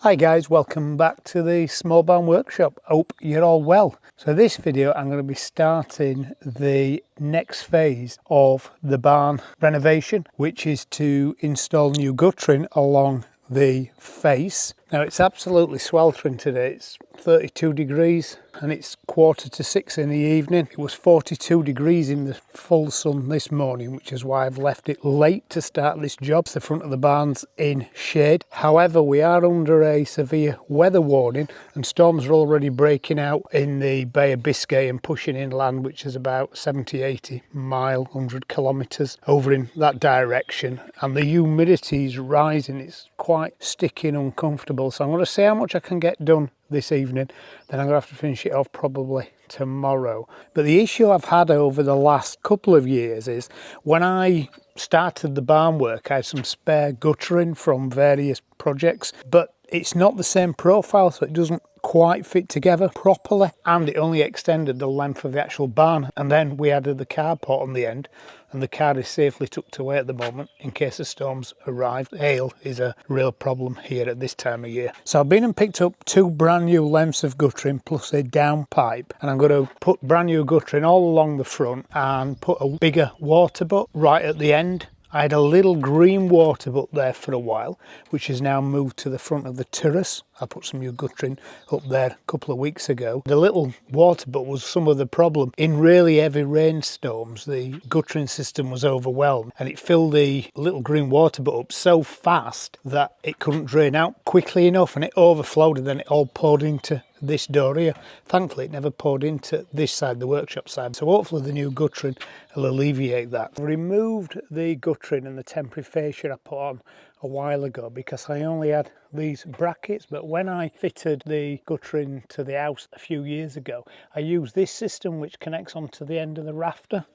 Hi guys, welcome back to the Small Barn Workshop. Hope you're all well. So this video I'm going to be starting the next phase of the barn renovation, which is to install new guttering along the face. Now it's absolutely sweltering today. It's 32 degrees and it's 5:45 in the evening. It was 42 degrees in the full sun this morning, which is why I've left it late to start this job. The front of the barn's in shade. However, we are under a severe weather warning and storms are already breaking out in the Bay of Biscay and pushing inland, which is about 70-80 mile, 100 kilometres over in that direction. And the humidity is rising. It's quite sticky and uncomfortable. So I'm going to see how much I can get done this evening, then I'm going to have to finish it off probably tomorrow. But the issue I've had over the last couple of years is when I started the barn work, I had some spare guttering from various projects, but it's not the same profile, so it doesn't quite fit together properly, and it only extended the length of the actual barn. And then we added the carport on the end, and the car is safely tucked away at the moment in case the storms arrive. Hail is a real problem here at this time of year. So I've been and picked up two brand new lengths of guttering plus a down pipe, and I'm going to put brand new guttering all along the front and put a bigger water butt right at the end. I had a little green water butt there for a while, which has now moved to the front of the terrace. I put some new guttering up there a couple of weeks ago. The little water butt was some of the problem. In really heavy rainstorms, the guttering system was overwhelmed and it filled the little green water butt up so fast that it couldn't drain out quickly enough, and it overflowed and then it all poured into this door here. Thankfully it never poured into this side, the workshop side, so hopefully the new guttering will alleviate that. I removed the guttering and the temporary fascia I put on a while ago because I only had these brackets, but when I fitted the guttering to the house a few years ago, I used this system which connects onto the end of the rafter.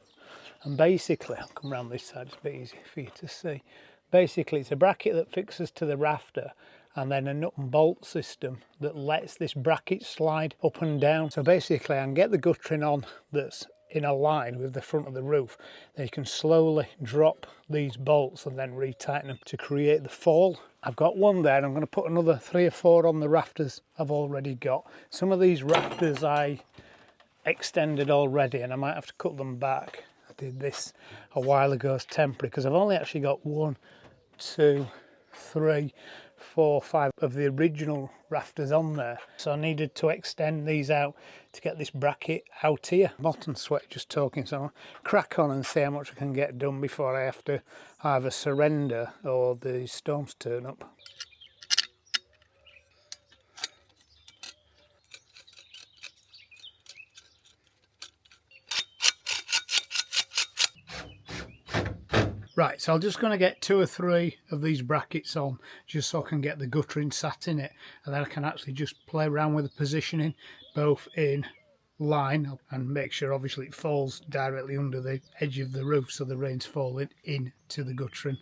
And basically, I'll come around this side, it's a bit easier for you to see. Basically it's a bracket that fixes to the rafter and then a nut and bolt system that lets this bracket slide up and down. So basically I can get the guttering on that's in a line with the front of the roof. Then you can slowly drop these bolts and then retighten them to create the fall. I've got one there and I'm going to put another 3 or 4 on the rafters I've already got. Some of these rafters I extended already and I might have to cut them back. I did this a while ago as temporary because I've only actually got 1, 2, 3, 4, 5 of the original rafters on there, so I needed to extend these out to get this bracket out here. I'm hot and sweat just talking, so I'll crack on and see how much I can get done before I have to either surrender or the storms turn up. Right, so I'm just going to get 2 or 3 of these brackets on just so I can get the guttering sat in it, and then I can actually just play around with the positioning both in line and make sure obviously it falls directly under the edge of the roof so the rain's falling into the guttering.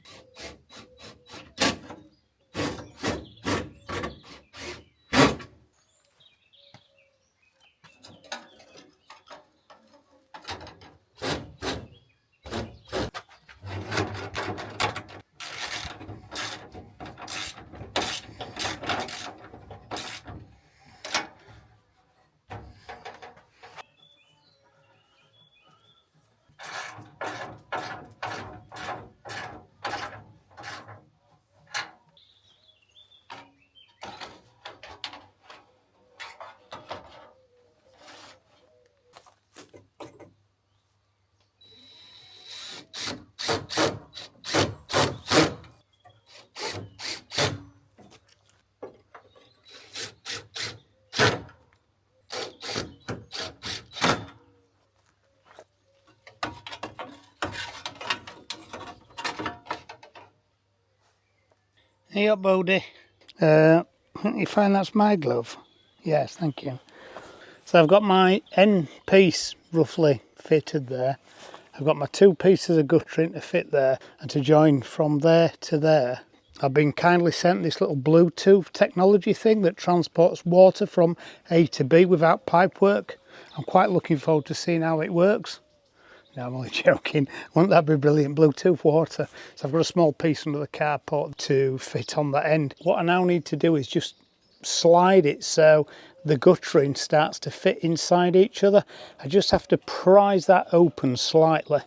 Hey up, Bodie. You find that's my glove? Yes, thank you. So I've got my end piece roughly fitted there. I've got my 2 pieces of guttering to fit there and to join from there to there. I've been kindly sent this little Bluetooth technology thing that transports water from A to B without pipe work. I'm quite looking forward to seeing how it works. No, I'm only joking. Wouldn't that be brilliant? Bluetooth water. So I've got a small piece under the carport to fit on that end. What I now need to do is just slide it so the guttering starts to fit inside each other. I just have to prise that open slightly,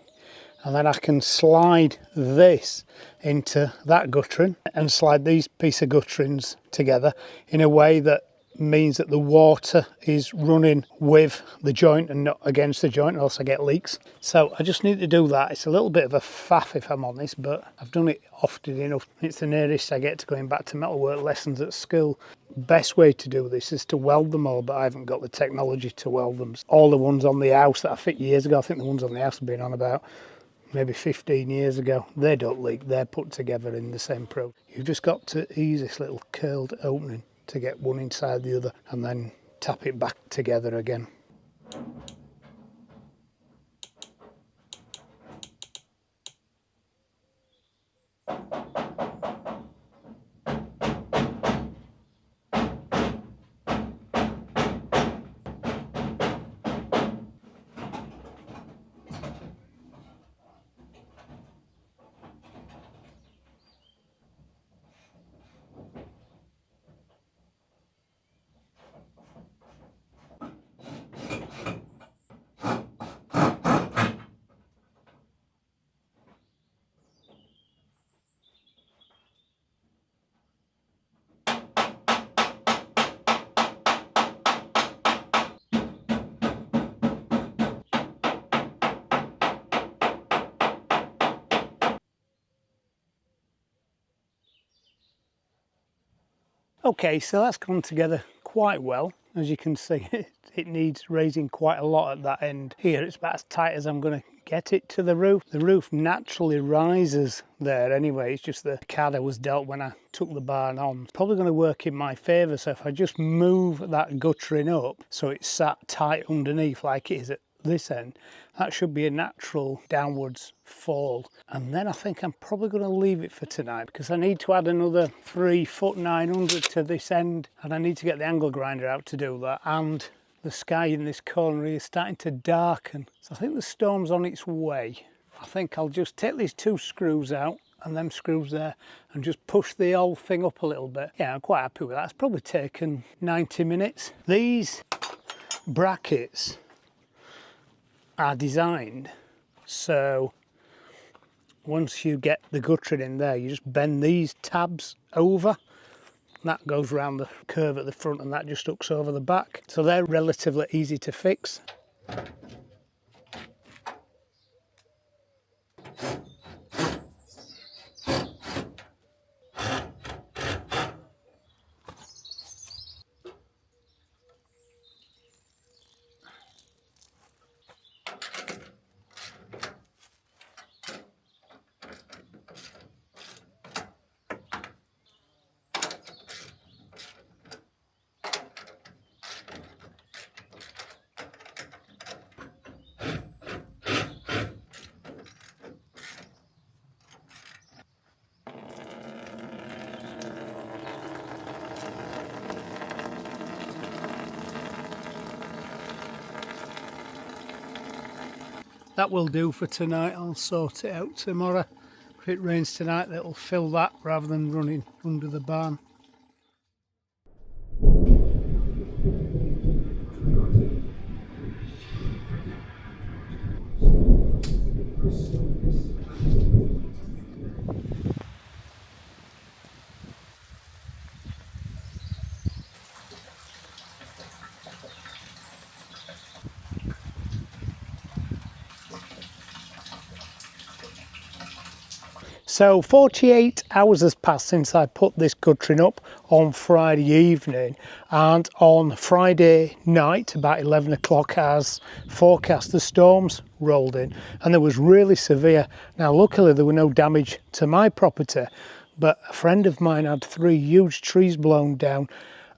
and then I can slide this into that guttering and slide these pieces of gutterings together in a way that means that the water is running with the joint and not against the joint, or else I get leaks. So I just need to do that. It's a little bit of a faff, if I'm honest, but I've done it often enough. It's the nearest I get to going back to metalwork lessons at school. Best way to do this is to weld them all, but I haven't got the technology to weld them. All the ones on the house that I fit years ago, I think the ones on the house have been on about maybe 15 years ago, they don't leak. They're put together in the same pro. You've just got to ease this little curled opening to get one inside the other, and then tap it back together again. Okay, so that's gone together quite well. As you can see, it needs raising quite a lot at that end. Here, it's about as tight as I'm going to get it to the roof. The roof naturally rises there anyway. It's just the card I was dealt when I took the barn on. It's probably going to work in my favour. So if I just move that guttering up so it's sat tight underneath like it is at this end, that should be a natural downwards fall. And then I think I'm probably going to leave it for tonight, because I need to add another 3 foot 900 to this end, and I need to get the angle grinder out to do that. And the sky in this corner is starting to darken, so I think the storm's on its way. I think I'll just take these 2 screws out and them screws there and just push the whole thing up a little bit. Yeah, I'm quite happy with that. It's probably taken 90 minutes. These brackets are designed so once you get the guttering in there, you just bend these tabs over. That goes around the curve at the front, and that just hooks over the back. So they're relatively easy to fix. That will do for tonight. I'll sort it out tomorrow. If it rains tonight, that'll fill that rather than running under the barn. So 48 hours has passed since I put this guttering up on Friday evening, and on Friday night about 11 o'clock as forecast, the storms rolled in and it was really severe. Now luckily there were no damage to my property, but a friend of mine had 3 huge trees blown down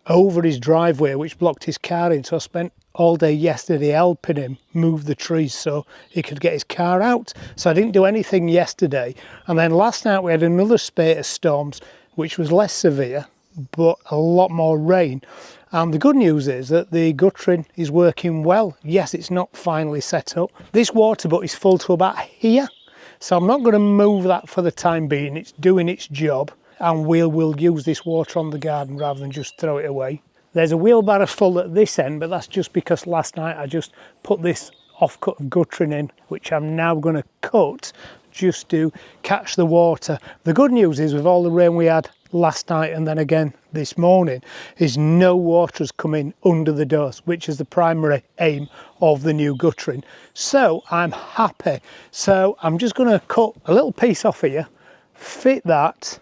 over his driveway which blocked his car in, so I spent all day yesterday helping him move the trees so he could get his car out. So I didn't do anything yesterday, and then last night we had another spate of storms which was less severe but a lot more rain. And the good news is that the guttering is working well. Yes, it's not finally set up. This water butt is full to about here, so I'm not going to move that for the time being. It's doing its job. and we'll use this water on the garden rather than just throw it away. There's a wheelbarrow full at this end, but that's just because last night I just put this offcut of guttering in, which I'm now going to cut just to catch the water. The good news is, with all the rain we had last night and then again this morning, is no water has come in under the doors, which is the primary aim of the new guttering. So I'm happy. So I'm just going to cut a little piece off here, fit that,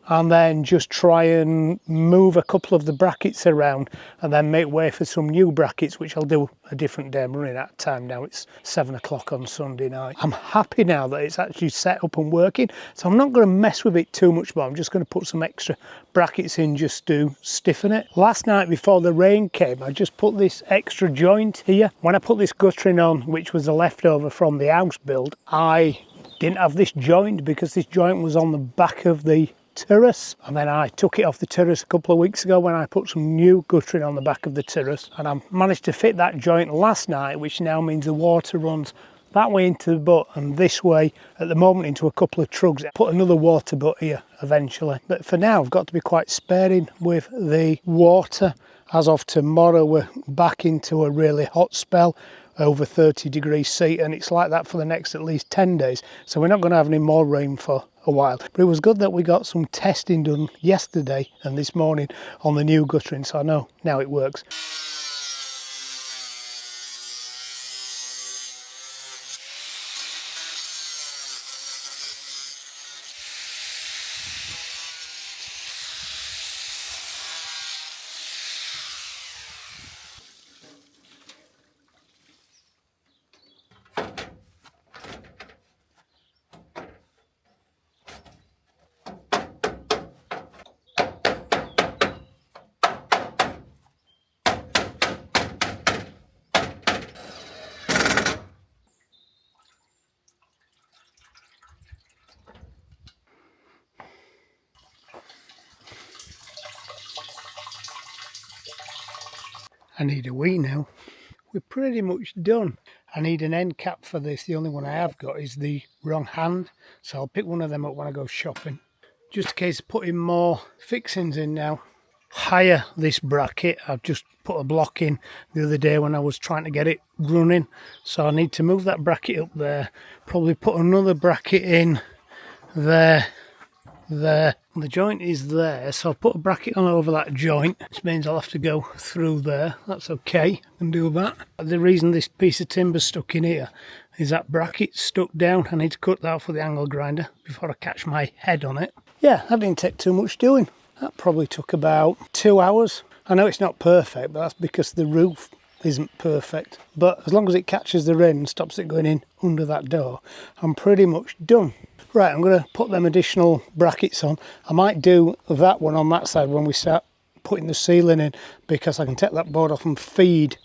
and then just try and move a couple of the brackets around and then make way for some new brackets, which I'll do a different day. I'm running out of time now. It's 7 o'clock on Sunday night. I'm happy now that it's actually set up and working, so I'm not going to mess with it too much more. I'm just going to put some extra brackets in just to stiffen it. Last night before the rain came, I just put this extra joint here. When I put this guttering on, which was a leftover from the house build, I didn't have this joint because this joint was on the back of the terrace, and then I took it off the terrace a couple of weeks ago when I put some new guttering on the back of the terrace, and I managed to fit that joint last night, which now means the water runs that way into the butt and this way at the moment into a couple of trugs. Put another water butt here eventually, but for now I've got to be quite sparing with the water. As of tomorrow we're back into a really hot spell, over 30 degrees C, and it's like that for the next at least 10 days, so we're not going to have any more rain for a while. But it was good that we got some testing done yesterday and this morning on the new guttering, so I know now it works. I need a wee now. We're pretty much done. I need an end cap for this. The only one I have got is the wrong hand, so I'll pick one of them up when I go shopping. Just in case of putting more fixings in now. Higher this bracket. I've just put a block in the other day when I was trying to get it running, so I need to move that bracket up there, probably put another bracket in there. The joint is there, so I'll put a bracket on over that joint, which means I'll have to go through there. That's okay, I can do that. The reason this piece of timber's stuck in here is that bracket's stuck down. I need to cut that out for the angle grinder before I catch my head on it. Yeah, that didn't take too much doing. That probably took about 2 hours. I know it's not perfect, but that's because the roof isn't perfect. But as long as it catches the rain and stops it going in under that door, I'm pretty much done. Right, I'm going to put them additional brackets on. I might do that one on that side when we start putting the ceiling in, because I can take that board off and feed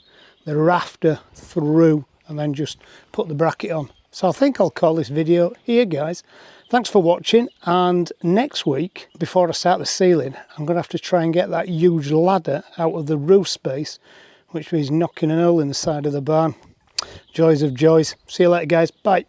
the rafter through and then just put the bracket on. So I think I'll call this video here, guys. Thanks for watching, and next week, before I start the ceiling, I'm going to have to try and get that huge ladder out of the roof space, which means knocking a hole in the side of the barn. Joys of joys. See you later, guys. Bye.